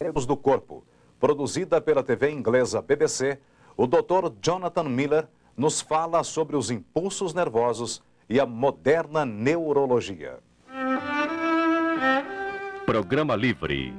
do Corpo, produzida pela TV inglesa BBC, o Dr. Jonathan Miller nos fala sobre os impulsos nervosos e a moderna neurologia. Programa Livre.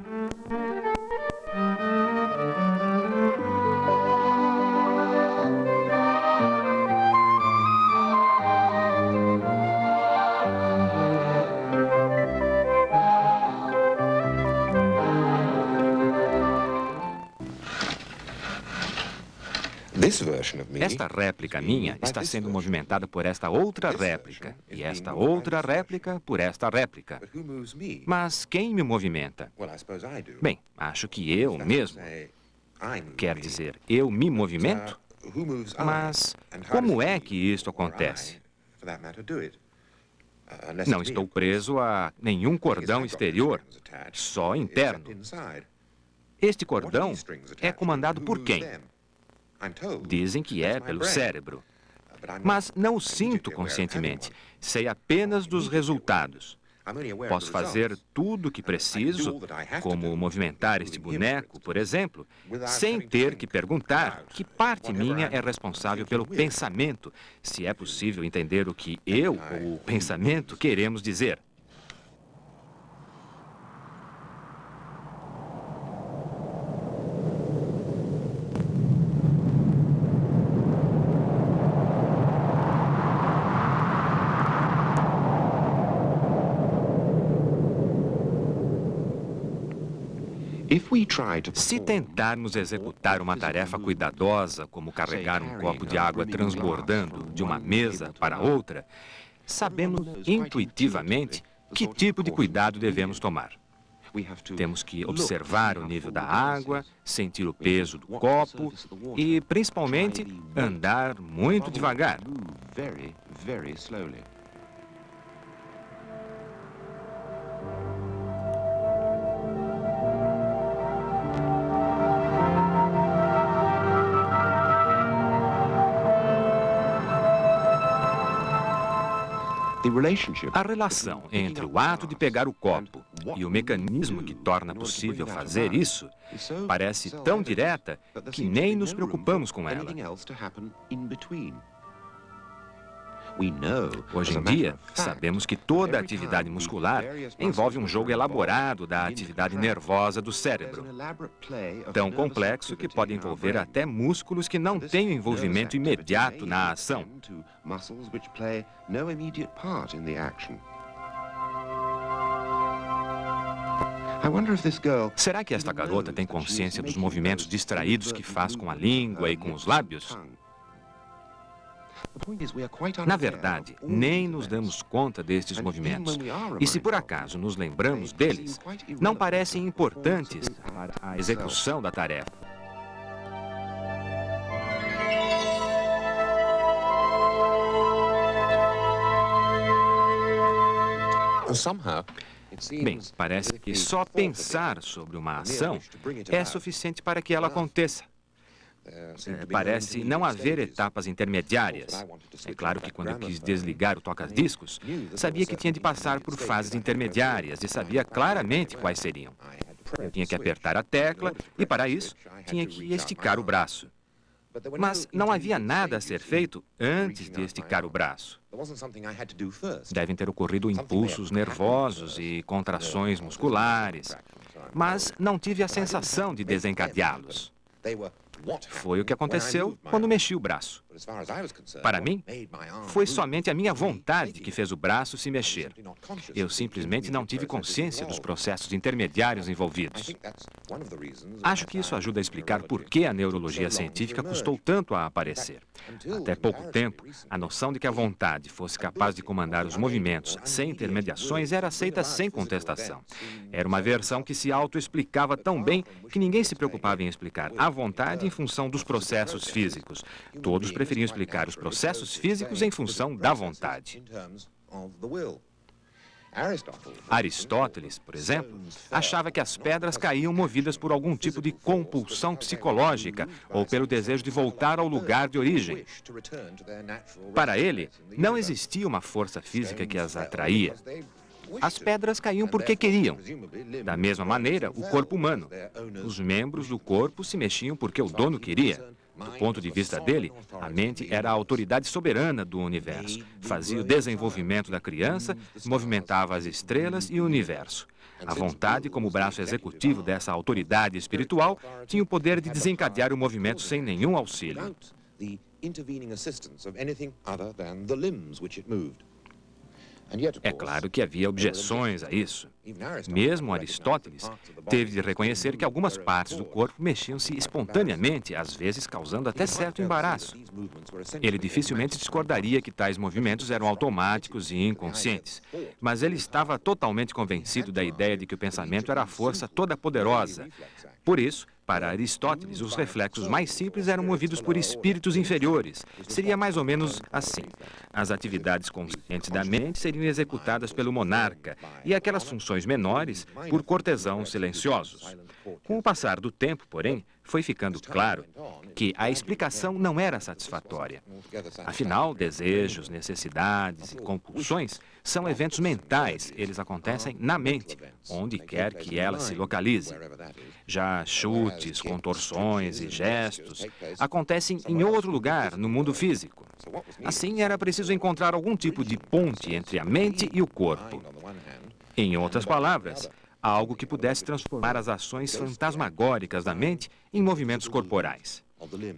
Esta réplica minha está sendo movimentada por esta outra réplica, e esta outra réplica por esta réplica. Mas quem me movimenta? Bem, acho que eu mesmo. Quer dizer, eu me movimento? Mas como é que isto acontece? Não estou preso a nenhum cordão exterior, só interno. Este cordão é comandado por quem? Dizem que é pelo cérebro. Mas não o sinto conscientemente. Sei apenas dos resultados. Posso fazer tudo o que preciso, como movimentar este boneco, por exemplo, sem ter que perguntar que parte minha é responsável pelo pensamento, se é possível entender o que eu ou o pensamento queremos dizer. Se tentarmos executar uma tarefa cuidadosa, como carregar um copo de água transbordando de uma mesa para outra, sabemos intuitivamente que tipo de cuidado devemos tomar. Temos que observar o nível da água, sentir o peso do copo e, principalmente, andar muito devagar. A relação entre o ato de pegar o copo e o mecanismo que torna possível fazer isso parece tão direta que nem nos preocupamos com ela. Hoje em dia, sabemos que toda atividade muscular envolve um jogo elaborado da atividade nervosa do cérebro, tão complexo que pode envolver até músculos que não têm envolvimento imediato na ação. Será que esta garota tem consciência dos movimentos distraídos que faz com a língua e com os lábios? Na verdade, nem nos damos conta destes movimentos. E se por acaso nos lembramos deles, não parecem importantes para a execução da tarefa. Bem, parece que só pensar sobre uma ação é suficiente para que ela aconteça. Parece não haver etapas intermediárias. É claro que quando eu quis desligar o toca-discos, sabia que tinha de passar por fases intermediárias e sabia claramente quais seriam. Eu tinha que apertar a tecla e, para isso, tinha que esticar o braço. Mas não havia nada a ser feito antes de esticar o braço. Devem ter ocorrido impulsos nervosos e contrações musculares, mas não tive a sensação de desencadeá-los. Foi o que aconteceu quando mexi o braço. Para mim, foi somente a minha vontade que fez o braço se mexer. Eu simplesmente não tive consciência dos processos intermediários envolvidos. Acho que isso ajuda a explicar por que a neurologia científica custou tanto a aparecer. Até pouco tempo, a noção de que a vontade fosse capaz de comandar os movimentos sem intermediações era aceita sem contestação. Era uma versão que se autoexplicava tão bem que ninguém se preocupava em explicar a vontade em função dos processos físicos. Todos preferiam explicar os processos físicos em função da vontade. Aristóteles, por exemplo, achava que as pedras caíam movidas por algum tipo de compulsão psicológica ou pelo desejo de voltar ao lugar de origem. Para ele, não existia uma força física que as atraía. As pedras caíam porque queriam. Da mesma maneira, o corpo humano. Os membros do corpo se mexiam porque o dono queria. Do ponto de vista dele, a mente era a autoridade soberana do universo. Fazia o desenvolvimento da criança, movimentava as estrelas e o universo. A vontade, como braço executivo dessa autoridade espiritual, tinha o poder de desencadear o movimento sem nenhum auxílio. É claro que havia objeções a isso. Mesmo Aristóteles teve de reconhecer que algumas partes do corpo mexiam-se espontaneamente, às vezes causando até certo embaraço. Ele dificilmente discordaria que tais movimentos eram automáticos e inconscientes, mas ele estava totalmente convencido da ideia de que o pensamento era a força toda poderosa. Por isso, para Aristóteles, os reflexos mais simples eram movidos por espíritos inferiores. Seria mais ou menos assim. As atividades conscientes da mente seriam executadas pelo monarca e aquelas funções menores por cortesãos silenciosos. Com o passar do tempo, porém, foi ficando claro que a explicação não era satisfatória. Afinal, desejos, necessidades e compulsões são eventos mentais. Eles acontecem na mente, onde quer que ela se localize. Já chutes, contorções e gestos acontecem em outro lugar, no mundo físico. Assim, era preciso encontrar algum tipo de ponte entre a mente e o corpo. Em outras palavras, algo que pudesse transformar as ações fantasmagóricas da mente em movimentos corporais.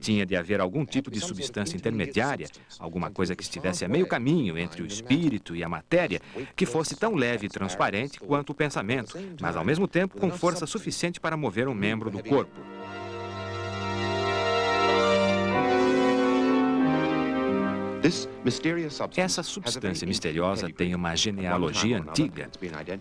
Tinha de haver algum tipo de substância intermediária, alguma coisa que estivesse a meio caminho entre o espírito e a matéria, que fosse tão leve e transparente quanto o pensamento, mas ao mesmo tempo com força suficiente para mover um membro do corpo. Essa substância misteriosa tem uma genealogia antiga.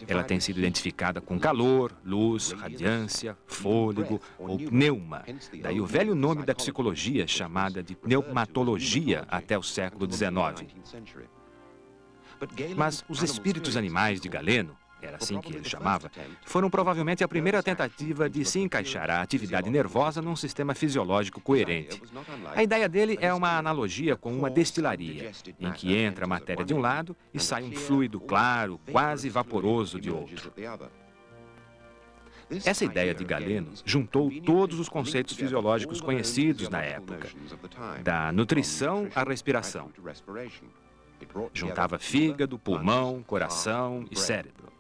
Ela tem sido identificada com calor, luz, radiância, fôlego ou pneuma. Daí o velho nome da psicologia, chamada de pneumatologia, até o século XIX. Mas os espíritos animais de Galeno, era assim que ele chamava, foram provavelmente a primeira tentativa de se encaixar a atividade nervosa num sistema fisiológico coerente. A ideia dele é uma analogia com uma destilaria, em que entra a matéria de um lado e sai um fluido claro, quase vaporoso de outro. Essa ideia de Galeno juntou todos os conceitos fisiológicos conhecidos na época, da nutrição à respiração. Juntava fígado, pulmão, coração e cérebro.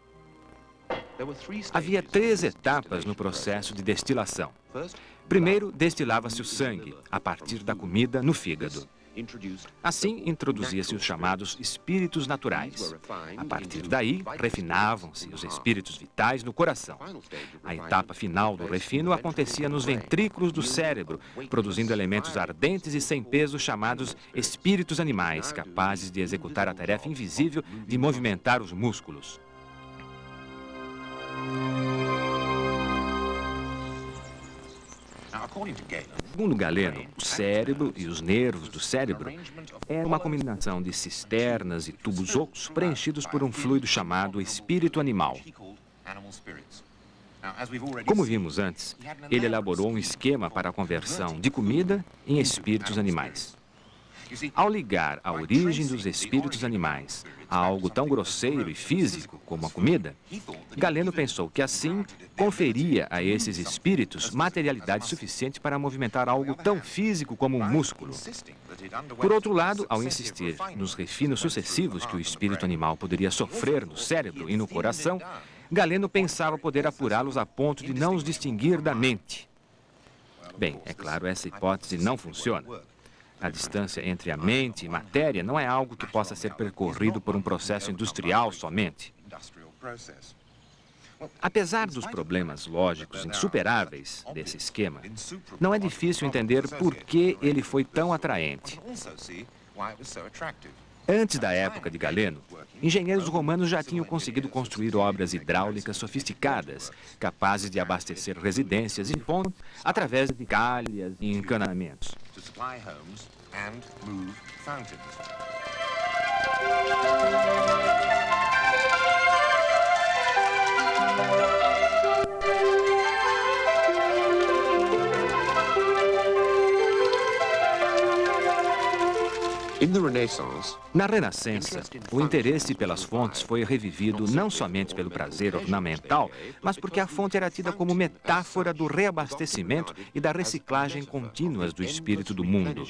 Havia 3 etapas no processo de destilação. Primeiro, destilava-se o sangue, a partir da comida no fígado. Assim, introduzia-se os chamados espíritos naturais. A partir daí, refinavam-se os espíritos vitais no coração. A etapa final do refino acontecia nos ventrículos do cérebro, produzindo elementos ardentes e sem peso chamados espíritos animais, capazes de executar a tarefa invisível de movimentar os músculos. Segundo Galeno, o cérebro e os nervos do cérebro é uma combinação de cisternas e tubos ocos preenchidos por um fluido chamado espírito animal. Como vimos antes, ele elaborou um esquema para a conversão de comida em espíritos animais. Ao ligar a origem dos espíritos animais a algo tão grosseiro e físico como a comida, Galeno pensou que assim conferia a esses espíritos materialidade suficiente para movimentar algo tão físico como um músculo. Por outro lado, ao insistir nos refinos sucessivos que o espírito animal poderia sofrer no cérebro e no coração, Galeno pensava poder apurá-los a ponto de não os distinguir da mente. Bem, é claro, essa hipótese não funciona. A distância entre a mente e matéria não é algo que possa ser percorrido por um processo industrial somente. Apesar dos problemas lógicos insuperáveis desse esquema, não é difícil entender por que ele foi tão atraente. Antes da época de Galeno, engenheiros romanos já tinham conseguido construir obras hidráulicas sofisticadas, capazes de abastecer residências e pontes através de calhas e encanamentos. Na Renascença, o interesse pelas fontes foi revivido não somente pelo prazer ornamental, mas porque a fonte era tida como metáfora do reabastecimento e da reciclagem contínuas do espírito do mundo.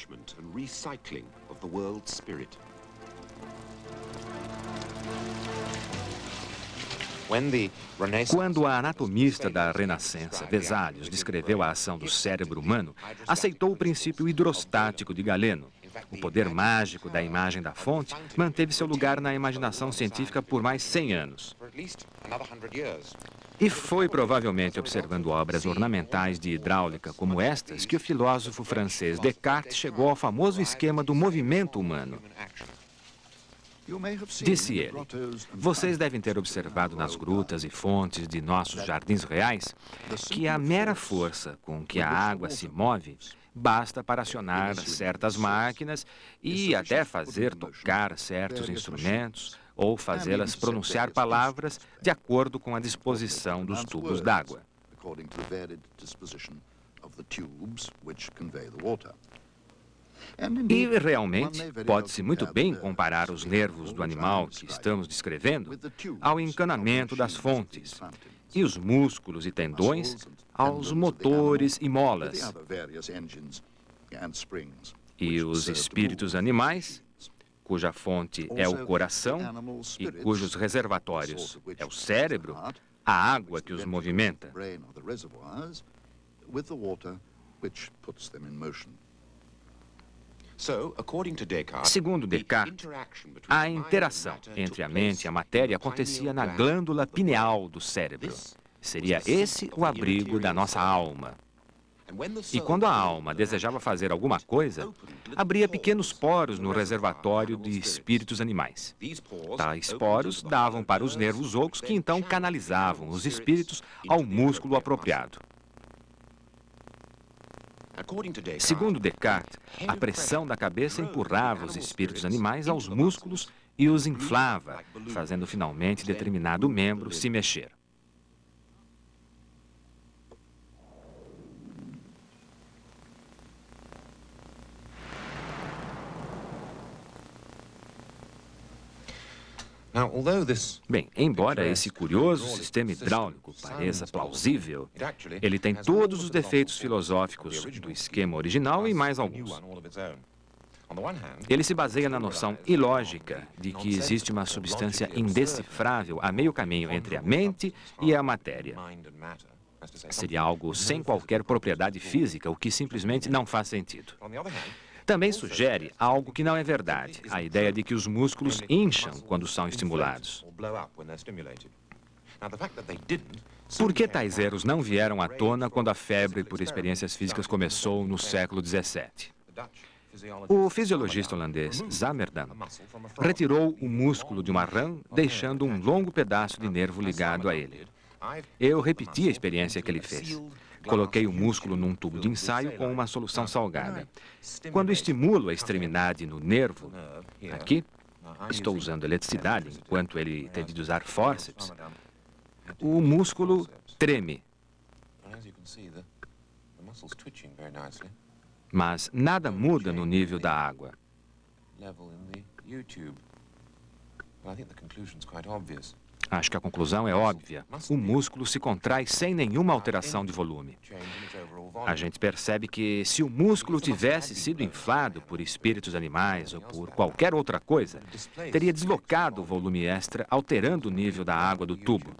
Quando a anatomista da Renascença, Vesalius, descreveu a ação do cérebro humano, aceitou o princípio hidrostático de Galeno. O poder mágico da imagem da fonte manteve seu lugar na imaginação científica por mais 100 anos. E foi provavelmente observando obras ornamentais de hidráulica como estas que o filósofo francês Descartes chegou ao famoso esquema do movimento humano. Disse ele, vocês devem ter observado nas grutas e fontes de nossos jardins reais que a mera força com que a água se move basta para acionar certas máquinas e até fazer tocar certos instrumentos ou fazê-las pronunciar palavras de acordo com a disposição dos tubos d'água. E, realmente, pode-se muito bem comparar os nervos do animal que estamos descrevendo ao encanamento das fontes e os músculos e tendões aos motores e molas. E os espíritos animais, cuja fonte é o coração e cujos reservatórios é o cérebro, a água que os movimenta. Segundo Descartes, a interação entre a mente e a matéria acontecia na glândula pineal do cérebro. Seria esse o abrigo da nossa alma. E quando a alma desejava fazer alguma coisa, abria pequenos poros no reservatório de espíritos animais. Tais poros davam para os nervos ocos que então canalizavam os espíritos ao músculo apropriado. Segundo Descartes, a pressão da cabeça empurrava os espíritos animais aos músculos e os inflava, fazendo finalmente determinado membro se mexer. Bem, embora esse curioso sistema hidráulico pareça plausível, ele tem todos os defeitos filosóficos do esquema original e mais alguns. Ele se baseia na noção ilógica de que existe uma substância indecifrável a meio caminho entre a mente e a matéria. Seria algo sem qualquer propriedade física, o que simplesmente não faz sentido. Também sugere algo que não é verdade, a ideia de que os músculos incham quando são estimulados. Por que tais erros não vieram à tona quando a febre por experiências físicas começou no século XVII? O fisiologista holandês Swammerdam retirou o músculo de uma rã, deixando um longo pedaço de nervo ligado a ele. Eu repeti a experiência que ele fez. Coloquei o músculo num tubo de ensaio com uma solução salgada. Quando estimulo a extremidade no nervo, aqui, estou usando eletricidade enquanto ele teve de usar fórceps, o músculo treme. Mas nada muda no nível da água. Acho que a conclusão é óbvia. O músculo se contrai sem nenhuma alteração de volume. A gente percebe que se o músculo tivesse sido inflado por espíritos animais ou por qualquer outra coisa, teria deslocado o volume extra, alterando o nível da água do tubo.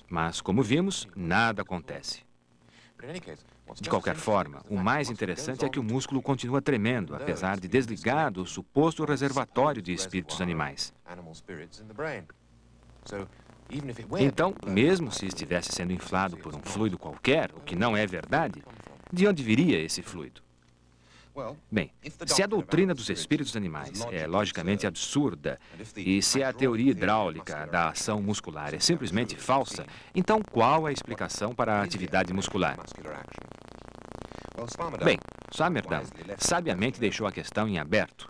Mas, como vimos, nada acontece. De qualquer forma, o mais interessante é que o músculo continua tremendo, apesar de desligado o suposto reservatório de espíritos animais. Então, mesmo se estivesse sendo inflado por um fluido qualquer, o que não é verdade, de onde viria esse fluido? Bem, se a doutrina dos espíritos animais é logicamente absurda e se a teoria hidráulica da ação muscular é simplesmente falsa, então qual a explicação para a atividade muscular? Bem, Swammerdam sabiamente deixou a questão em aberto.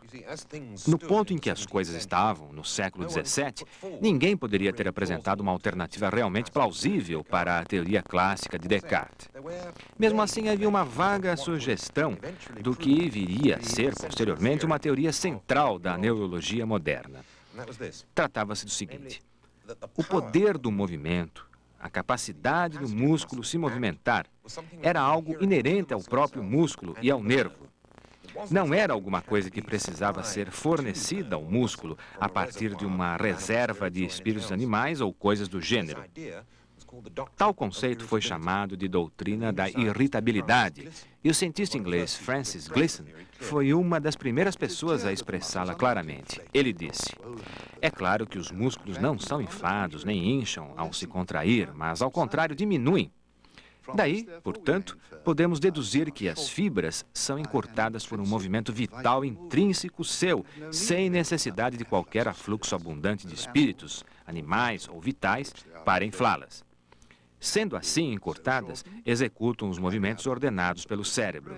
No ponto em que as coisas estavam, no século XVII, ninguém poderia ter apresentado uma alternativa realmente plausível para a teoria clássica de Descartes. Mesmo assim, havia uma vaga sugestão do que viria a ser, posteriormente, uma teoria central da neurologia moderna. Tratava-se do seguinte: o poder do movimento, a capacidade do músculo se movimentar, era algo inerente ao próprio músculo e ao nervo. Não era alguma coisa que precisava ser fornecida ao músculo a partir de uma reserva de espíritos animais ou coisas do gênero. Tal conceito foi chamado de doutrina da irritabilidade, e o cientista inglês Francis Gleason foi uma das primeiras pessoas a expressá-la claramente. Ele disse: é claro que os músculos não são inflados nem incham ao se contrair, mas, ao contrário, diminuem. Daí, portanto, podemos deduzir que as fibras são encurtadas por um movimento vital intrínseco seu, sem necessidade de qualquer afluxo abundante de espíritos, animais ou vitais, para inflá-las. Sendo assim encurtadas, executam os movimentos ordenados pelo cérebro.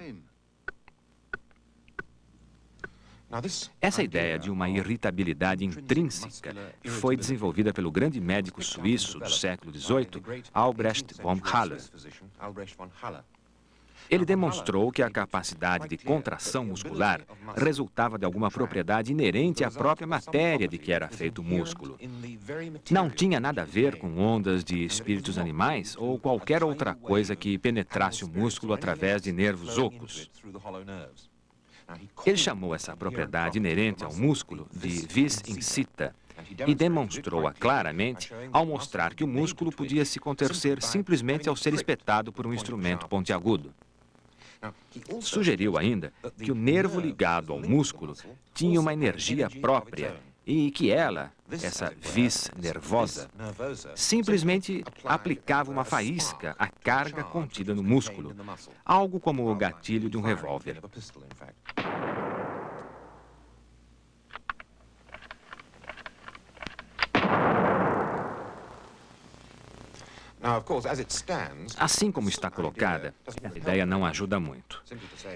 Essa ideia de uma irritabilidade intrínseca foi desenvolvida pelo grande médico suíço do século XVIII, Albrecht von Haller. Ele demonstrou que a capacidade de contração muscular resultava de alguma propriedade inerente à própria matéria de que era feito o músculo. Não tinha nada a ver com ondas de espíritos animais ou qualquer outra coisa que penetrasse o músculo através de nervos ocos. Ele chamou essa propriedade inerente ao músculo de vis incita e demonstrou-a claramente ao mostrar que o músculo podia se contorcer simplesmente ao ser espetado por um instrumento pontiagudo. Sugeriu ainda que o nervo ligado ao músculo tinha uma energia própria e que ela, essa vis nervosa, simplesmente aplicava uma faísca à carga contida no músculo, algo como o gatilho de um revólver. Assim como está colocada, a ideia não ajuda muito.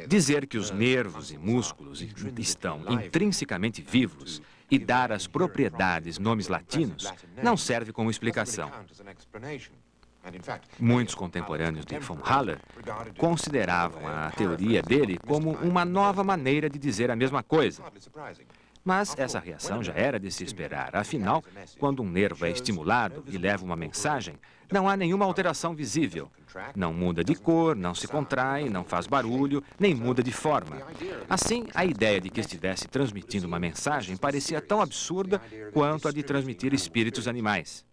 Dizer que os nervos e músculos estão intrinsecamente vivos e dar às propriedades nomes latinos não serve como explicação. Muitos contemporâneos de von Haller consideravam a teoria dele como uma nova maneira de dizer a mesma coisa. Mas essa reação já era de se esperar. Afinal, quando um nervo é estimulado e leva uma mensagem, não há nenhuma alteração visível. Não muda de cor, não se contrai, não faz barulho, nem muda de forma. Assim, a ideia de que estivesse transmitindo uma mensagem parecia tão absurda quanto a de transmitir espíritos animais.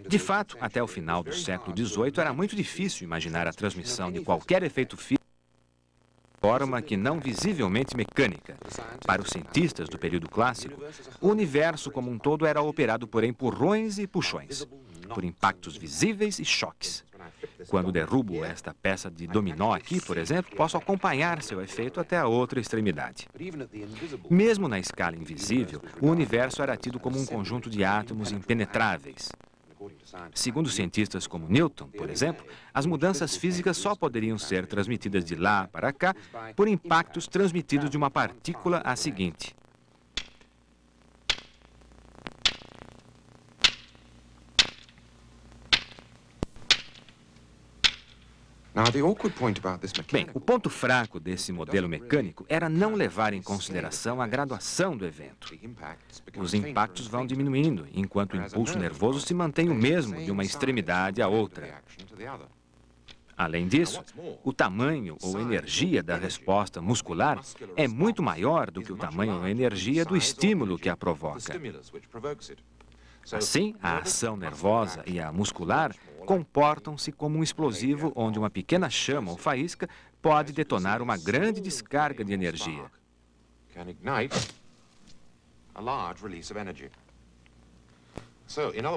De fato, até o final do século XVIII, era muito difícil imaginar a transmissão de qualquer efeito físico de forma que não visivelmente mecânica. Para os cientistas do período clássico, o universo como um todo era operado por empurrões e puxões, por impactos visíveis e choques. Quando derrubo esta peça de dominó aqui, por exemplo, posso acompanhar seu efeito até a outra extremidade. Mesmo na escala invisível, o universo era tido como um conjunto de átomos impenetráveis. Segundo cientistas como Newton, por exemplo, as mudanças físicas só poderiam ser transmitidas de lá para cá por impactos transmitidos de uma partícula à seguinte. Bem, o ponto fraco desse modelo mecânico era não levar em consideração a graduação do evento. Os impactos vão diminuindo, enquanto o impulso nervoso se mantém o mesmo de uma extremidade à outra. Além disso, o tamanho ou energia da resposta muscular é muito maior do que o tamanho ou energia do estímulo que a provoca. Assim, a ação nervosa e a muscular comportam-se como um explosivo onde uma pequena chama ou faísca pode detonar uma grande descarga de energia.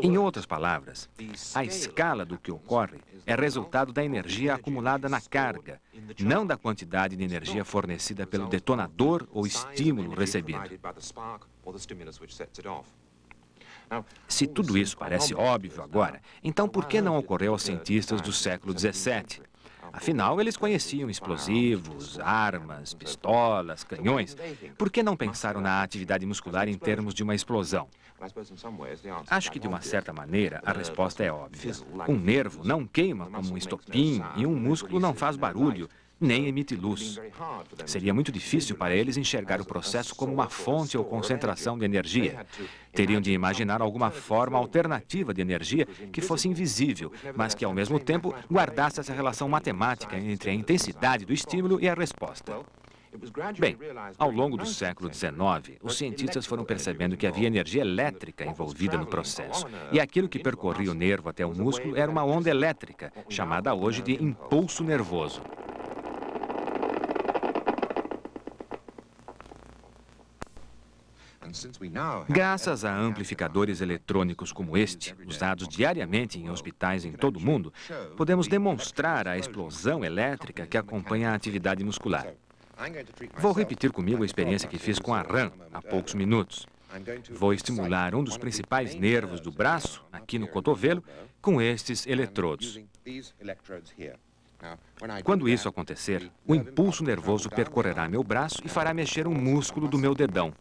Em outras palavras, a escala do que ocorre é resultado da energia acumulada na carga, não da quantidade de energia fornecida pelo detonador ou estímulo recebido. Se tudo isso parece óbvio agora, então por que não ocorreu aos cientistas do século XVII? Afinal, eles conheciam explosivos, armas, pistolas, canhões. Por que não pensaram na atividade muscular em termos de uma explosão? Acho que, de uma certa maneira, a resposta é óbvia. Um nervo não queima como um estopim e um músculo não faz barulho, nem emite luz. Seria muito difícil para eles enxergar o processo como uma fonte ou concentração de energia. Teriam de imaginar alguma forma alternativa de energia que fosse invisível, mas que, ao mesmo tempo, guardasse essa relação matemática entre a intensidade do estímulo e a resposta. Bem, ao longo do século XIX, os cientistas foram percebendo que havia energia elétrica envolvida no processo. E aquilo que percorria o nervo até o músculo era uma onda elétrica, chamada hoje de impulso nervoso. Graças a amplificadores eletrônicos como este, usados diariamente em hospitais em todo o mundo, podemos demonstrar a explosão elétrica que acompanha a atividade muscular. Vou repetir comigo a experiência que fiz com a rã há poucos minutos. Vou estimular um dos principais nervos do braço, aqui no cotovelo, com estes eletrodos. Quando isso acontecer, o impulso nervoso percorrerá meu braço e fará mexer um músculo do meu dedão.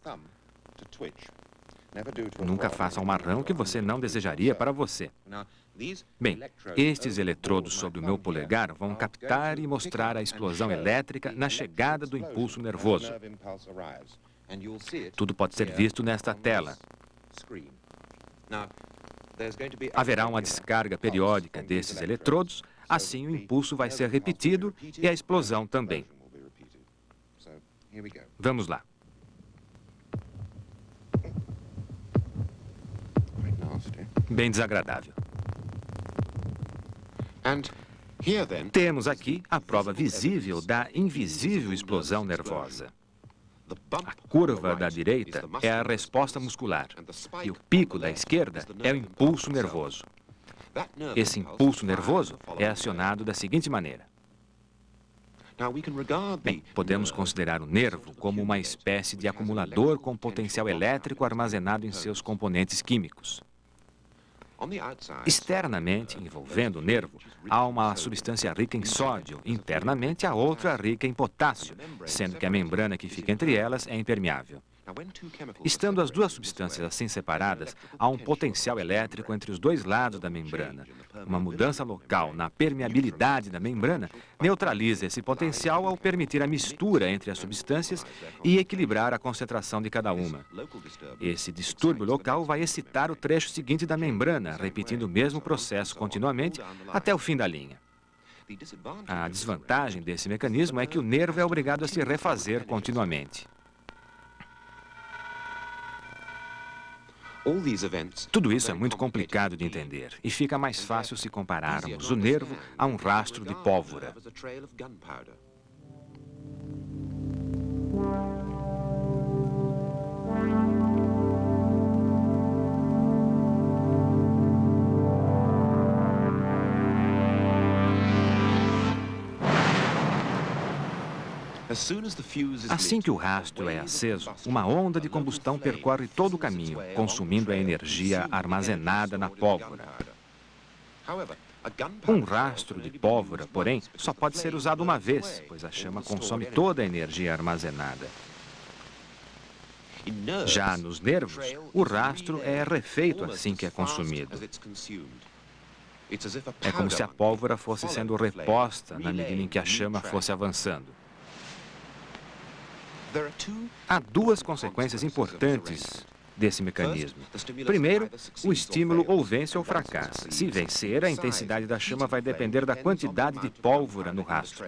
Nunca faça uma rã que você não desejaria para você. Bem, estes eletrodos sobre o meu polegar vão captar e mostrar a explosão elétrica na chegada do impulso nervoso. Tudo pode ser visto nesta tela. Haverá uma descarga periódica desses eletrodos, assim o impulso vai ser repetido e a explosão também. Vamos lá. Bem desagradável. Temos aqui a prova visível da invisível explosão nervosa. A curva da direita é a resposta muscular e o pico da esquerda é o impulso nervoso. Esse impulso nervoso é acionado da seguinte maneira. Bem, podemos considerar o nervo como uma espécie de acumulador com potencial elétrico armazenado em seus componentes químicos. Externamente, envolvendo o nervo, há uma substância rica em sódio, internamente há outra rica em potássio, sendo que a membrana que fica entre elas é impermeável. Estando as duas substâncias assim separadas, há um potencial elétrico entre os dois lados da membrana. Uma mudança local na permeabilidade da membrana neutraliza esse potencial ao permitir a mistura entre as substâncias e equilibrar a concentração de cada uma. Esse distúrbio local vai excitar o trecho seguinte da membrana, repetindo o mesmo processo continuamente até o fim da linha. A desvantagem desse mecanismo é que o nervo é obrigado a se refazer continuamente. Tudo isso é muito complicado de entender e fica mais fácil se compararmos o nervo a um rastro de pólvora. Assim que o rastro é aceso, uma onda de combustão percorre todo o caminho, consumindo a energia armazenada na pólvora. Um rastro de pólvora, porém, só pode ser usado uma vez, pois a chama consome toda a energia armazenada. Já nos nervos, o rastro é refeito assim que é consumido. É como se a pólvora fosse sendo reposta na medida em que a chama fosse avançando. Há duas consequências importantes desse mecanismo. Primeiro, o estímulo ou vence ou fracassa. Se vencer, a intensidade da chama vai depender da quantidade de pólvora no rastro.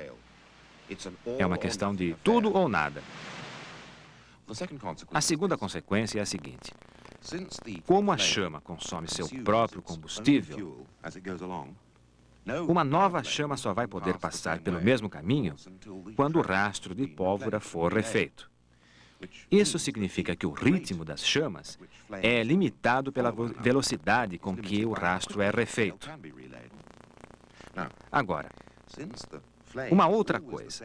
É uma questão de tudo ou nada. A segunda consequência é a seguinte. Como a chama consome seu próprio combustível, uma nova chama só vai poder passar pelo mesmo caminho quando o rastro de pólvora for refeito. Isso significa que o ritmo das chamas é limitado pela velocidade com que o rastro é refeito. Agora, uma outra coisa.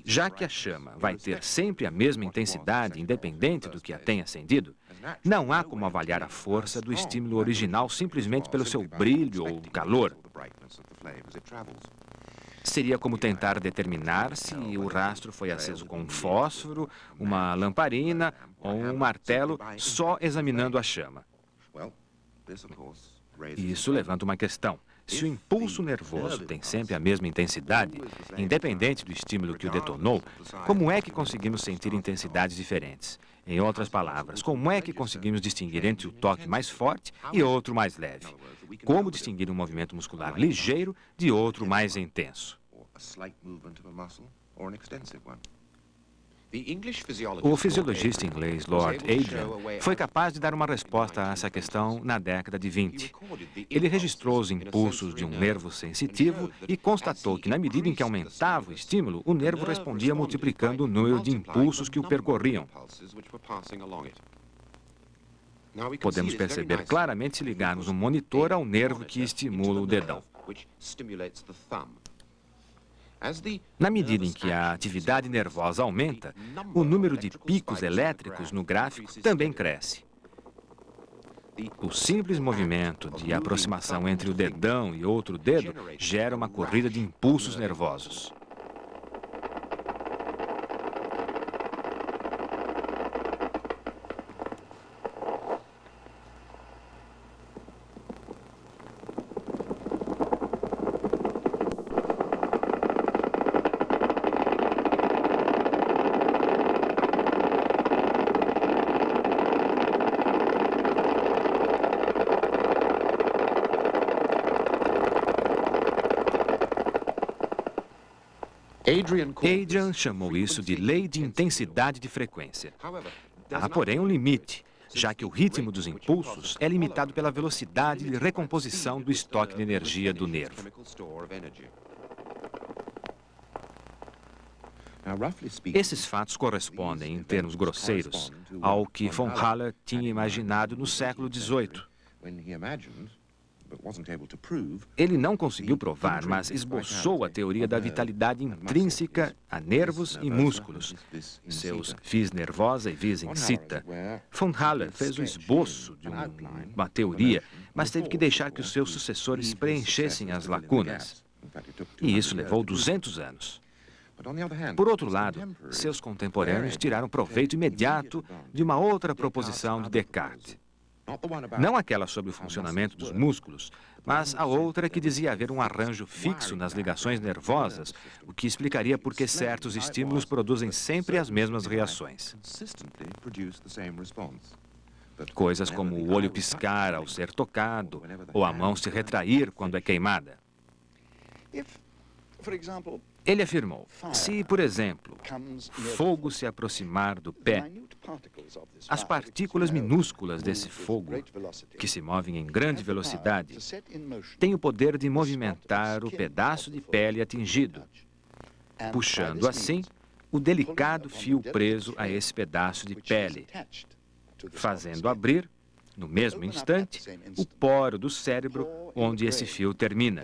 Já que a chama vai ter sempre a mesma intensidade, independente do que a tenha acendido, não há como avaliar a força do estímulo original simplesmente pelo seu brilho ou calor. Seria como tentar determinar se o rastro foi aceso com um fósforo, uma lamparina ou um martelo só examinando a chama. E isso levanta uma questão. Se o impulso nervoso tem sempre a mesma intensidade, independente do estímulo que o detonou, como é que conseguimos sentir intensidades diferentes? Em outras palavras, como é que conseguimos distinguir entre o toque mais forte e outro mais leve? Como distinguir um movimento muscular ligeiro de outro mais intenso? O fisiologista inglês Lord Adrian foi capaz de dar uma resposta a essa questão na década de 20. Ele registrou os impulsos de um nervo sensitivo e constatou que, na medida em que aumentava o estímulo, o nervo respondia multiplicando o número de impulsos que o percorriam. Podemos perceber claramente se ligarmos um monitor ao nervo que estimula o dedão. Na medida em que a atividade nervosa aumenta, o número de picos elétricos no gráfico também cresce. O simples movimento de aproximação entre o dedão e outro dedo gera uma corrida de impulsos nervosos. Adrian chamou isso de lei de intensidade de frequência. Há, porém, um limite, já que o ritmo dos impulsos é limitado pela velocidade de recomposição do estoque de energia do nervo. Esses fatos correspondem, em termos grosseiros, ao que von Haller tinha imaginado no século XVIII. Ele não conseguiu provar, mas esboçou a teoria da vitalidade intrínseca a nervos e músculos, seus vis nervosa e vis incita. Von Haller fez o esboço de uma teoria, mas teve que deixar que os seus sucessores preenchessem as lacunas. E isso levou 200 anos. Por outro lado, seus contemporâneos tiraram proveito imediato de uma outra proposição de Descartes. Não aquela sobre o funcionamento dos músculos, mas a outra que dizia haver um arranjo fixo nas ligações nervosas, o que explicaria por que certos estímulos produzem sempre as mesmas reações. Coisas como o olho piscar ao ser tocado, ou a mão se retrair quando é queimada. Ele afirmou, se, por exemplo, fogo se aproximar do pé, as partículas minúsculas desse fogo, que se movem em grande velocidade, têm o poder de movimentar o pedaço de pele atingido, puxando assim o delicado fio preso a esse pedaço de pele, fazendo abrir, no mesmo instante, o poro do cérebro onde esse fio termina.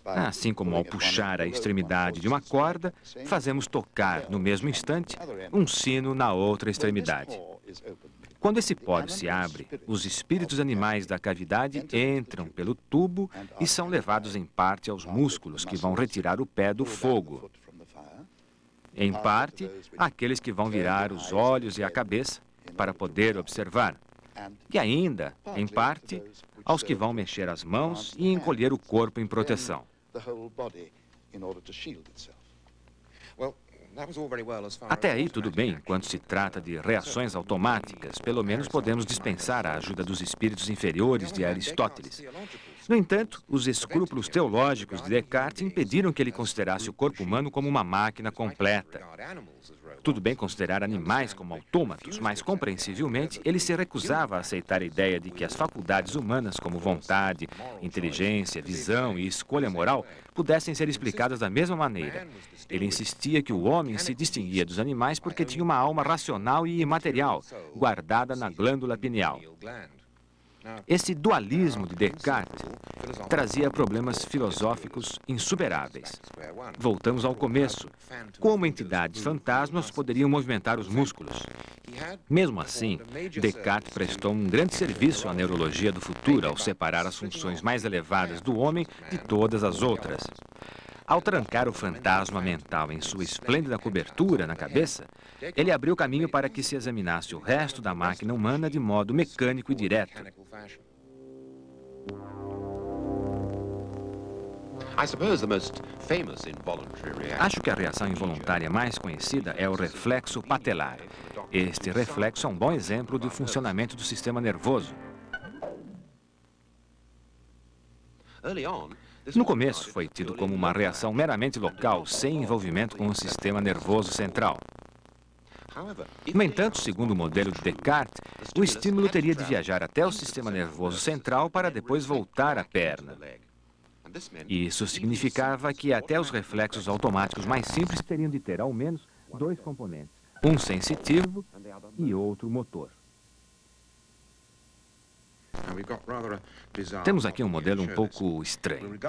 Assim como ao puxar a extremidade de uma corda, fazemos tocar, no mesmo instante, um sino na outra extremidade. Quando esse poro se abre, os espíritos animais da cavidade entram pelo tubo e são levados em parte aos músculos que vão retirar o pé do fogo. Em parte, àqueles que vão virar os olhos e a cabeça para poder observar. E ainda, em parte, aos que vão mexer as mãos e encolher o corpo em proteção. Até aí tudo bem, enquanto se trata de reações automáticas, pelo menos podemos dispensar a ajuda dos espíritos inferiores de Aristóteles. No entanto, os escrúpulos teológicos de Descartes impediram que ele considerasse o corpo humano como uma máquina completa. Tudo bem considerar animais como autômatos, mas, compreensivelmente, ele se recusava a aceitar a ideia de que as faculdades humanas, como vontade, inteligência, visão e escolha moral, pudessem ser explicadas da mesma maneira. Ele insistia que o homem se distinguia dos animais porque tinha uma alma racional e imaterial, guardada na glândula pineal. Esse dualismo de Descartes trazia problemas filosóficos insuperáveis. Voltamos ao começo. Como entidades fantasmas poderiam movimentar os músculos? Mesmo assim, Descartes prestou um grande serviço à neurologia do futuro ao separar as funções mais elevadas do homem de todas as outras. Ao trancar o fantasma mental em sua esplêndida cobertura na cabeça, ele abriu caminho para que se examinasse o resto da máquina humana de modo mecânico e direto. Acho que a reação involuntária mais conhecida é o reflexo patelar. Este reflexo é um bom exemplo do funcionamento do sistema nervoso. No começo, foi tido como uma reação meramente local, sem envolvimento com o sistema nervoso central. No entanto, segundo o modelo de Descartes, o estímulo teria de viajar até o sistema nervoso central para depois voltar à perna. Isso significava que até os reflexos automáticos mais simples teriam de ter ao menos dois componentes, um sensitivo e outro motor. Temos aqui um modelo um pouco estranho.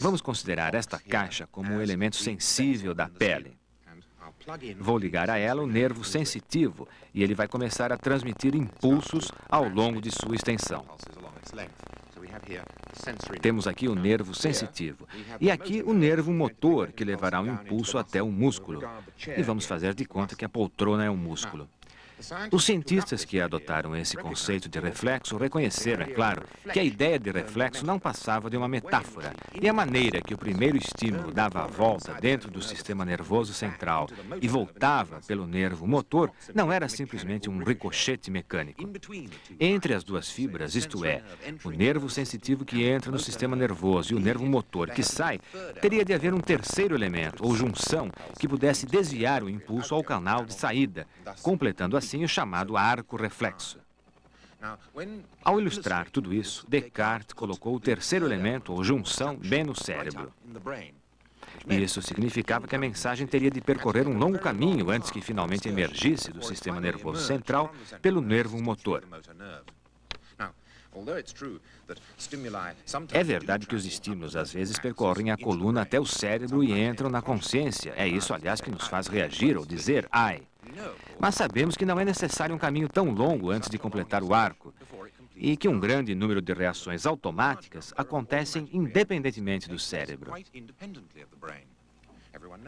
Vamos considerar esta caixa como um elemento sensível da pele. Vou ligar a ela o nervo sensitivo e ele vai começar a transmitir impulsos ao longo de sua extensão. Temos aqui o nervo sensitivo e aqui o nervo motor que levará o impulso até o músculo. E vamos fazer de conta que a poltrona é um músculo. Os cientistas que adotaram esse conceito de reflexo reconheceram, é claro, que a ideia de reflexo não passava de uma metáfora, e a maneira que o primeiro estímulo dava a volta dentro do sistema nervoso central e voltava pelo nervo motor não era simplesmente um ricochete mecânico. Entre as duas fibras, isto é, o nervo sensitivo que entra no sistema nervoso e o nervo motor que sai, teria de haver um terceiro elemento, ou junção, que pudesse desviar o impulso ao canal de saída, completando assim o chamado arco reflexo. Ao ilustrar tudo isso, Descartes colocou o terceiro elemento, ou junção, bem no cérebro. Isso significava que a mensagem teria de percorrer um longo caminho antes que finalmente emergisse do sistema nervoso central pelo nervo motor. É verdade que os estímulos às vezes percorrem a coluna até o cérebro e entram na consciência. É isso, aliás, que nos faz reagir ou dizer ai. Mas sabemos que não é necessário um caminho tão longo antes de completar o arco e que um grande número de reações automáticas acontecem independentemente do cérebro.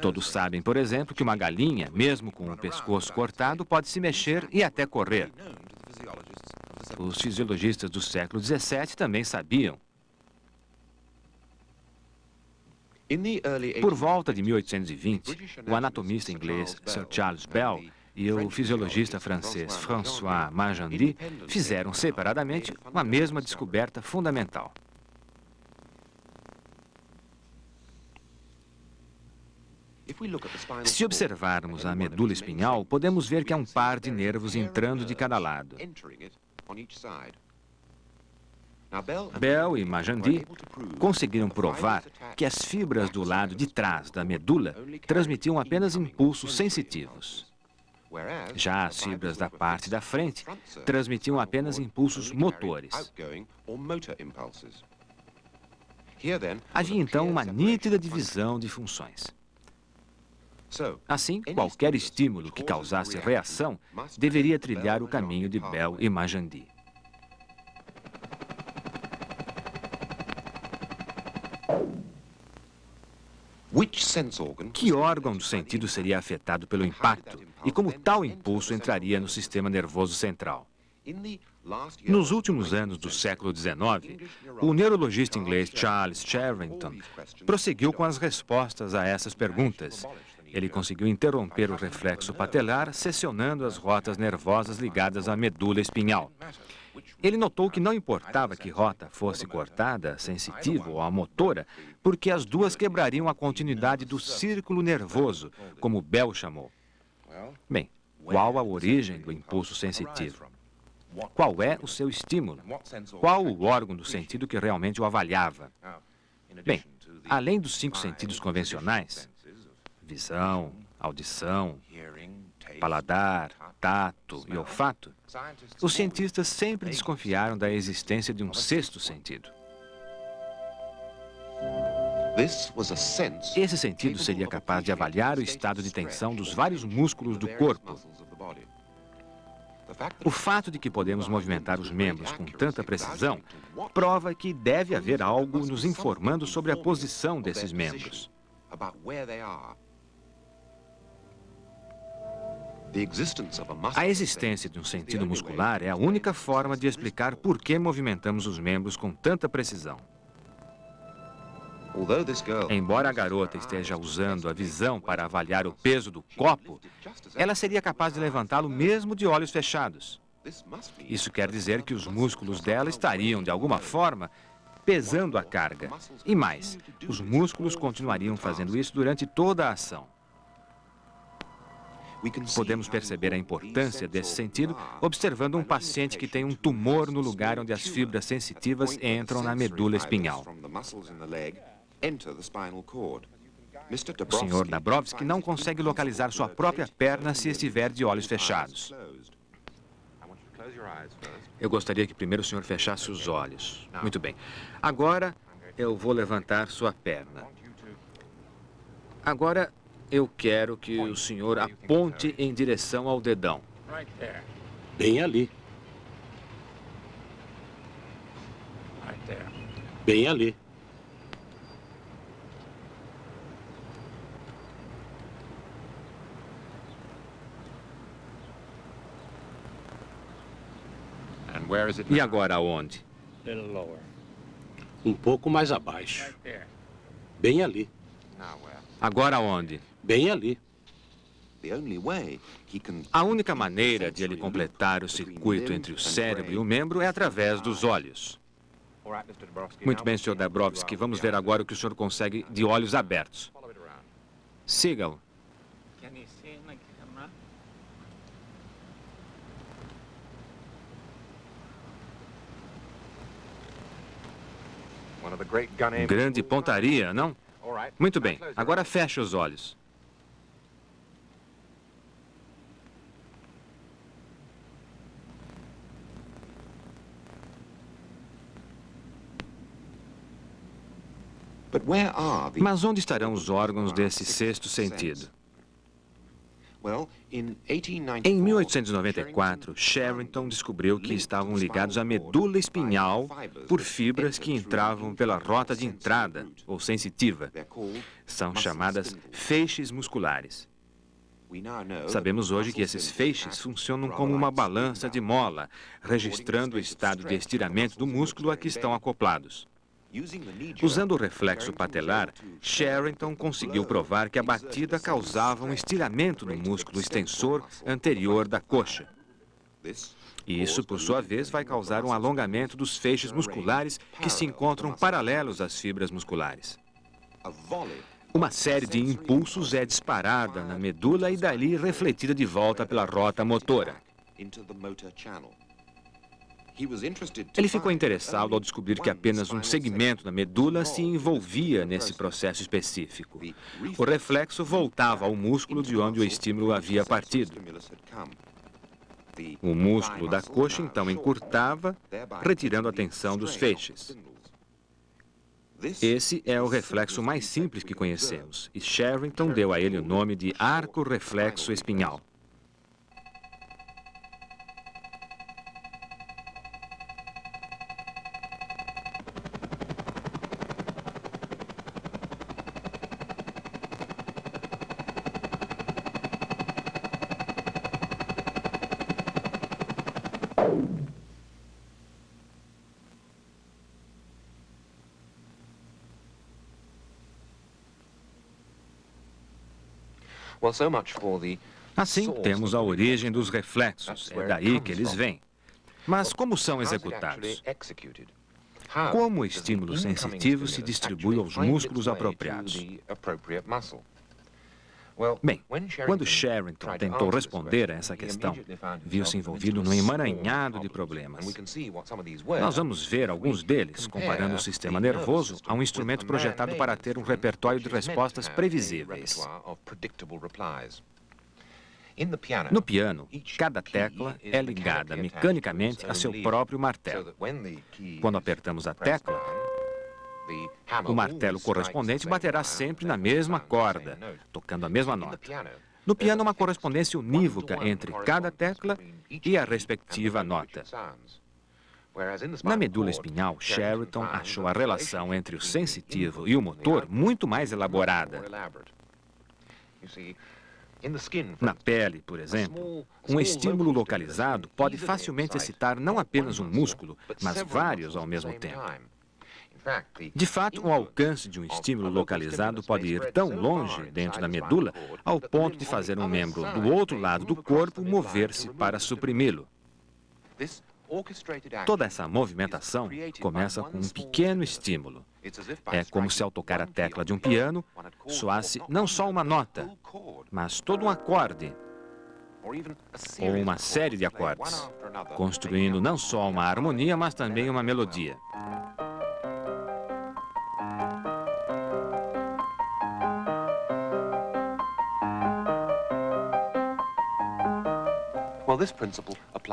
Todos sabem, por exemplo, que uma galinha, mesmo com o pescoço cortado, pode se mexer e até correr. Os fisiologistas do século XVII também sabiam. Por volta de 1820, o anatomista inglês Sir Charles Bell e o fisiologista francês François Magendie fizeram separadamente uma mesma descoberta fundamental. Se observarmos a medula espinhal, podemos ver que há um par de nervos entrando de cada lado. Bell e Magendie conseguiram provar que as fibras do lado de trás da medula transmitiam apenas impulsos sensitivos. Já as fibras da parte da frente transmitiam apenas impulsos motores. Havia então uma nítida divisão de funções. Assim, qualquer estímulo que causasse reação deveria trilhar o caminho de Bell e Magendie. Que órgão do sentido seria afetado pelo impacto e como tal impulso entraria no sistema nervoso central? Nos últimos anos do século XIX, o neurologista inglês Charles Sherrington prosseguiu com as respostas a essas perguntas. Ele conseguiu interromper o reflexo patelar, seccionando as rotas nervosas ligadas à medula espinhal. Ele notou que não importava que rota fosse cortada, a sensitiva ou a motora, porque as duas quebrariam a continuidade do círculo nervoso, como Bell chamou. Bem, qual a origem do impulso sensitivo? Qual é o seu estímulo? Qual o órgão do sentido que realmente o avaliava? Bem, além dos 5 sentidos convencionais, visão, audição, paladar, tato e olfato, os cientistas sempre desconfiaram da existência de um sexto sentido. Esse sentido seria capaz de avaliar o estado de tensão dos vários músculos do corpo. O fato de que podemos movimentar os membros com tanta precisão prova que deve haver algo nos informando sobre a posição desses membros. A existência de um sentido muscular é a única forma de explicar por que movimentamos os membros com tanta precisão. Embora a garota esteja usando a visão para avaliar o peso do copo, ela seria capaz de levantá-lo mesmo de olhos fechados. Isso quer dizer que os músculos dela estariam, de alguma forma, pesando a carga. E mais, os músculos continuariam fazendo isso durante toda a ação. Podemos perceber a importância desse sentido observando um paciente que tem um tumor no lugar onde as fibras sensitivas entram na medula espinhal. O Sr. Dabrowski não consegue localizar sua própria perna se estiver de olhos fechados. Eu gostaria que primeiro o senhor fechasse os olhos. Muito bem. Agora eu vou levantar sua perna. Agora eu quero que o senhor aponte em direção ao dedão. Bem ali. Bem ali. E agora aonde? Um pouco mais abaixo. Bem ali. Agora aonde? Bem ali. A única maneira de ele completar o circuito entre o cérebro e o membro é através dos olhos. Muito bem, Sr. Dabrowski. Vamos ver agora o que o senhor consegue de olhos abertos. Siga-o. Grande pontaria, não? Muito bem. Agora feche os olhos. Mas onde estarão os órgãos desse sexto sentido? Em 1894, Sherrington descobriu que estavam ligados à medula espinhal por fibras que entravam pela rota de entrada, ou sensitiva. São chamadas feixes musculares. Sabemos hoje que esses feixes funcionam como uma balança de mola, registrando o estado de estiramento do músculo a que estão acoplados. Usando o reflexo patelar, Sherrington conseguiu provar que a batida causava um estiramento no músculo extensor anterior da coxa. E isso, por sua vez, vai causar um alongamento dos feixes musculares que se encontram paralelos às fibras musculares. Uma série de impulsos é disparada na medula e dali refletida de volta pela rota motora. Ele ficou interessado ao descobrir que apenas um segmento da medula se envolvia nesse processo específico. O reflexo voltava ao músculo de onde o estímulo havia partido. O músculo da coxa então encurtava, retirando a tensão dos feixes. Esse é o reflexo mais simples que conhecemos, e Sherrington deu a ele o nome de arco reflexo espinhal. Assim, temos a origem dos reflexos, é daí que eles vêm. Mas como são executados? Como o estímulo sensitivo se distribui aos músculos apropriados? Bem, quando Sherrington tentou responder a essa questão, viu-se envolvido num emaranhado de problemas. Nós vamos ver alguns deles, comparando o sistema nervoso a um instrumento projetado para ter um repertório de respostas previsíveis. No piano, cada tecla é ligada mecanicamente a seu próprio martelo. Quando apertamos a tecla, o martelo correspondente baterá sempre na mesma corda, tocando a mesma nota. No piano, há uma correspondência unívoca entre cada tecla e a respectiva nota. Na medula espinhal, Sherrington achou a relação entre o sensitivo e o motor muito mais elaborada. Na pele, por exemplo, um estímulo localizado pode facilmente excitar não apenas um músculo, mas vários ao mesmo tempo. De fato, o alcance de um estímulo localizado pode ir tão longe dentro da medula ao ponto de fazer um membro do outro lado do corpo mover-se para suprimi-lo. Toda essa movimentação começa com um pequeno estímulo. É como se ao tocar a tecla de um piano, soasse não só uma nota, mas todo um acorde, ou uma série de acordes, construindo não só uma harmonia, mas também uma melodia.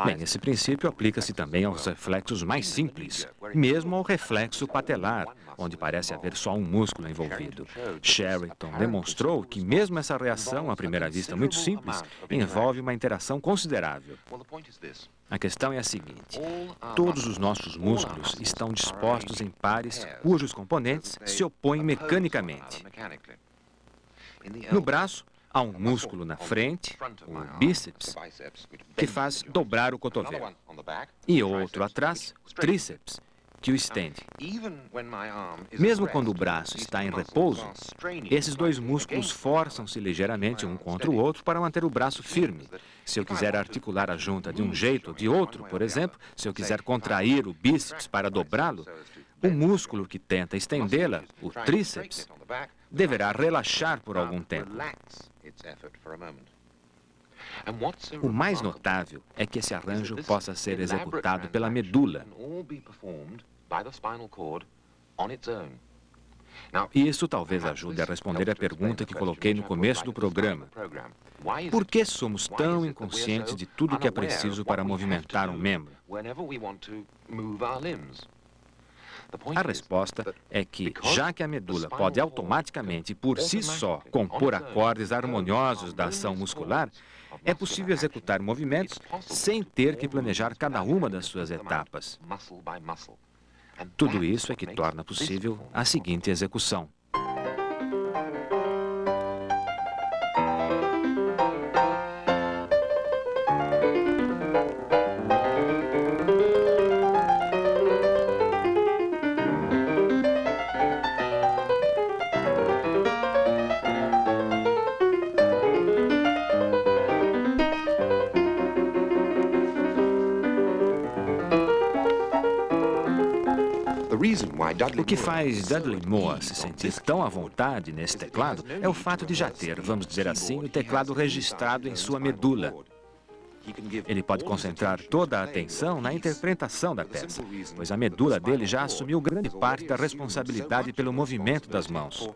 Bem, esse princípio aplica-se também aos reflexos mais simples, mesmo ao reflexo patelar, onde parece haver só um músculo envolvido. Sherrington demonstrou que mesmo essa reação, à primeira vista muito simples, envolve uma interação considerável. A questão é a seguinte: todos os nossos músculos estão dispostos em pares cujos componentes se opõem mecanicamente. No braço, há um músculo na frente, o bíceps, que faz dobrar o cotovelo, e outro atrás, tríceps, que o estende. Mesmo quando o braço está em repouso, esses dois músculos forçam-se ligeiramente um contra o outro para manter o braço firme. Se eu quiser articular a junta de um jeito ou de outro, por exemplo, se eu quiser contrair o bíceps para dobrá-lo, o músculo que tenta estendê-la, o tríceps, deverá relaxar por algum tempo. O mais notável é que esse arranjo possa ser executado pela medula. E isso talvez ajude a responder à pergunta que coloquei no começo do programa. Por que somos tão inconscientes de tudo o que é preciso para movimentar um membro? A resposta é que, já que a medula pode automaticamente, por si só, compor acordes harmoniosos da ação muscular, é possível executar movimentos sem ter que planejar cada uma das suas etapas. Tudo isso é que torna possível a seguinte execução. O que faz Dudley Moore se sentir tão à vontade nesse teclado é o fato de já ter, vamos dizer assim, o teclado registrado em sua medula. Ele pode concentrar toda a atenção na interpretação da peça, pois a medula dele já assumiu grande parte da responsabilidade pelo movimento das mãos.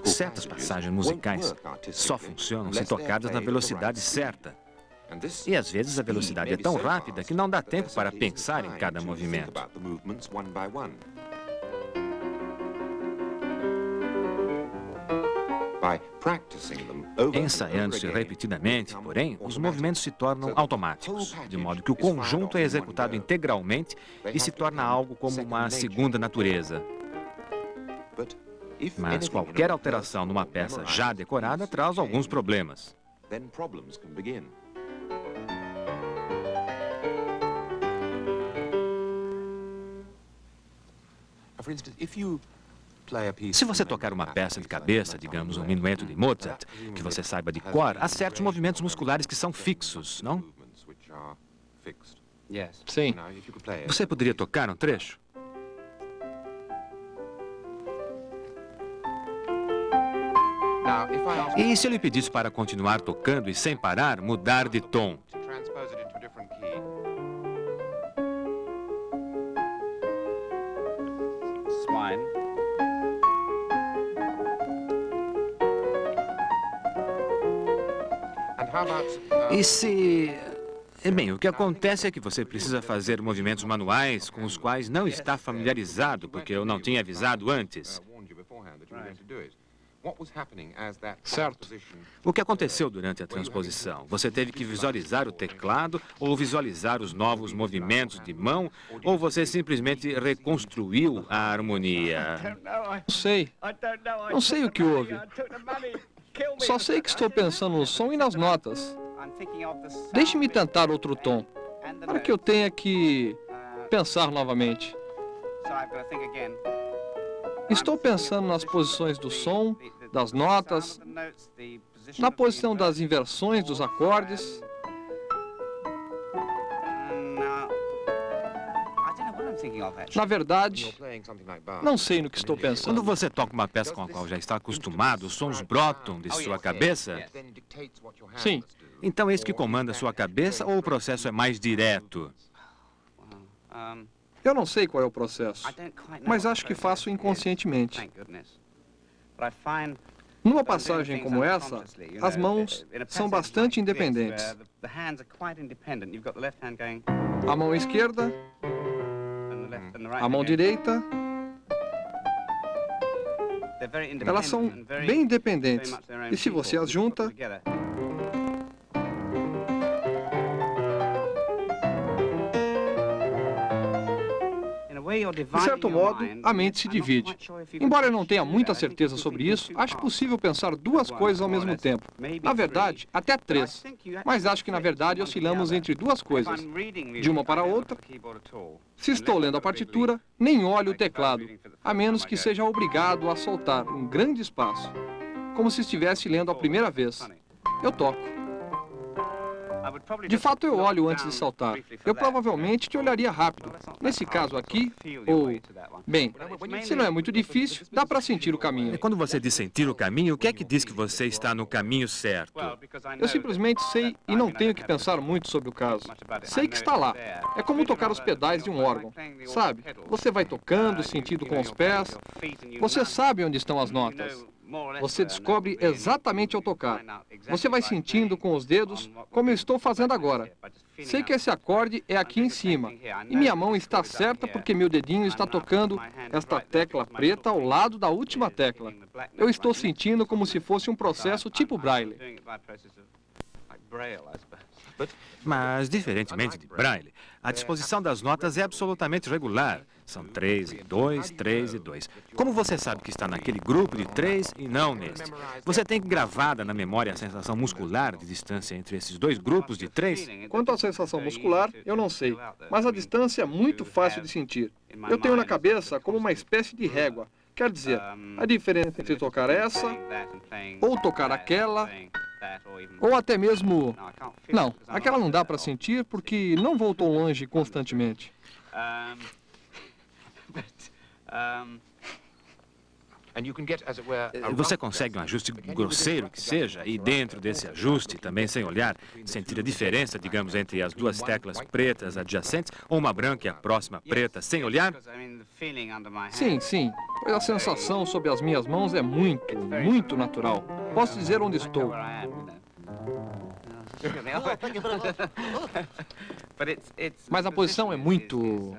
Certas passagens musicais só funcionam se tocadas na velocidade certa. E às vezes a velocidade é tão rápida que não dá tempo para pensar em cada movimento. Ensaiando-se repetidamente, porém, os movimentos se tornam automáticos, de modo que o conjunto é executado integralmente e se torna algo como uma segunda natureza. Mas qualquer alteração numa peça já decorada traz alguns problemas. Se você tocar uma peça de cabeça, digamos um minueto de Mozart, que você saiba de cor, há certos movimentos musculares que são fixos, não? Sim. Você poderia tocar um trecho? E se eu lhe pedisse para continuar tocando e sem parar, mudar de tom? wine. E se... Bem, o que acontece é que você precisa fazer movimentos manuais com os quais não está familiarizado, porque eu não tinha avisado antes. Certo. O que aconteceu durante a transposição? Você teve que visualizar o teclado ou visualizar os novos movimentos de mão, ou você simplesmente reconstruiu a harmonia? Não sei. Não sei o que houve. Só sei que estou pensando no som e nas notas. Deixe-me tentar outro tom, para que eu tenha que pensar novamente. Estou pensando nas posições do som, das notas, na posição das inversões dos acordes. Na verdade, não sei no que estou Quando pensando. você toca uma peça com a qual já está acostumado, os sons brotam de sua cabeça? Sim, Então é isso que comanda a sua cabeça ou o processo é mais direto? eu não sei qual é o processo, mas acho que faço inconscientemente. Numa passagem como essa, as mãos são bastante independentes. A mão esquerda, a mão direita, elas são bem independentes. E se você as junta, de certo modo, a mente se divide. Embora eu não tenha muita certeza sobre isso, acho possível pensar duas coisas ao mesmo tempo. Na verdade, até três. Mas acho que, na verdade, oscilamos entre duas coisas. De uma para a outra, se estou lendo a partitura, nem olho o teclado, a menos que seja obrigado a soltar um grande espaço, como se estivesse lendo a primeira vez. Eu toco. De fato, eu olho antes de saltar. Eu provavelmente te olharia rápido. Nesse caso aqui, ou... Bem, se não é muito difícil, dá para sentir o E caminho. quando você diz sentir o caminho, o que é que diz que você está no caminho certo? Eu simplesmente sei e não tenho que pensar muito sobre o caso. Sei que está lá. É como tocar os pedais de um órgão. Sabe? Você vai tocando, sentindo com os pés. Você sabe onde estão as notas. Você descobre exatamente ao tocar. Você vai sentindo com os dedos, como eu estou fazendo agora. Sei que esse acorde é aqui em cima. E minha mão está certa porque meu dedinho está tocando esta tecla preta ao lado da última tecla. Eu estou sentindo como se fosse um processo tipo Braille. Mas, diferentemente de Braille, a disposição das notas é absolutamente regular. São 3 e 2, 3 e 2. Como você sabe que está naquele grupo de 3 e não neste? Você tem gravada na memória a sensação muscular de distância entre esses dois grupos de 3? Quanto à sensação muscular, eu não sei, mas a distância é muito fácil de sentir. Eu tenho na cabeça como uma espécie de régua. Quer dizer, a diferença entre tocar essa, ou tocar aquela, ou até mesmo... Não, aquela não dá para sentir porque não vou tão longe constantemente. Você consegue um ajuste grosseiro que seja, e dentro desse ajuste, também sem olhar, sentir a diferença, digamos, entre as duas teclas pretas adjacentes ou uma branca e a próxima preta, sem olhar? Sim, sim, pois a sensação sob as minhas mãos é muito, muito natural. Posso dizer onde estou. Mas a posição é muito...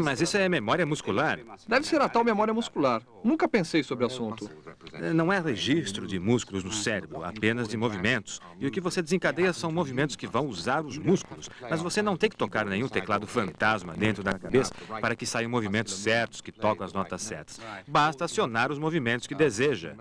Mas isso é memória muscular. Deve ser a tal memória muscular. Nunca pensei sobre o assunto. Não é registro de músculos no cérebro, apenas de movimentos. E o que você desencadeia são movimentos que vão usar os músculos. Mas você não tem que tocar nenhum teclado fantasma dentro da cabeça para que saiam movimentos certos que tocam as notas certas. Basta acionar os movimentos que deseja.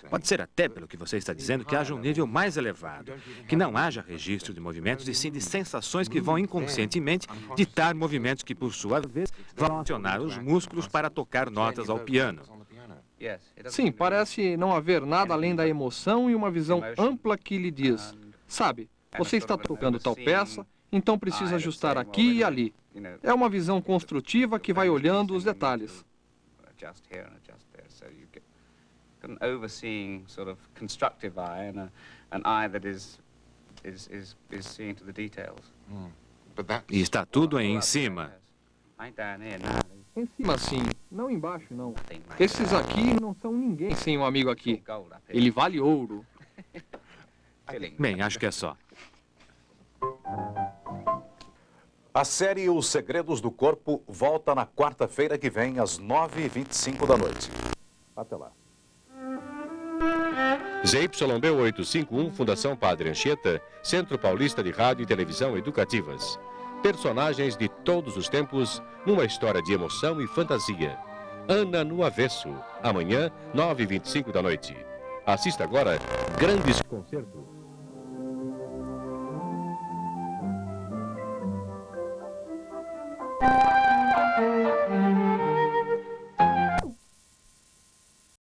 Pode ser até, pelo que você está dizendo, que haja um nível mais elevado, que não haja registro de movimentos e sim de sensações que vão inconscientemente ditar movimentos que, por sua vez, vão acionar os músculos para tocar notas ao piano. Sim, parece não haver nada além da emoção e uma visão ampla que lhe diz, sabe, você está tocando tal peça, então precisa ajustar aqui e ali. É uma visão construtiva que vai olhando os detalhes. Got an overseeing sort of constructive eye and an eye that is seeing to the details. E está tudo aí em cima. Em cima sim, não embaixo não. Esses aqui não são ninguém sem um amigo aqui. Ele vale ouro. Bem, acho que é só. A série Os Segredos do Corpo volta na quarta-feira que vem, às 9h25 da noite. Até lá. ZYB 851, Fundação Padre Anchieta, Centro Paulista de Rádio e Televisão Educativas. Personagens de todos os tempos, numa história de emoção e fantasia. Ana no Avesso, amanhã, 9h25 da noite. Assista agora Grandes Concertos.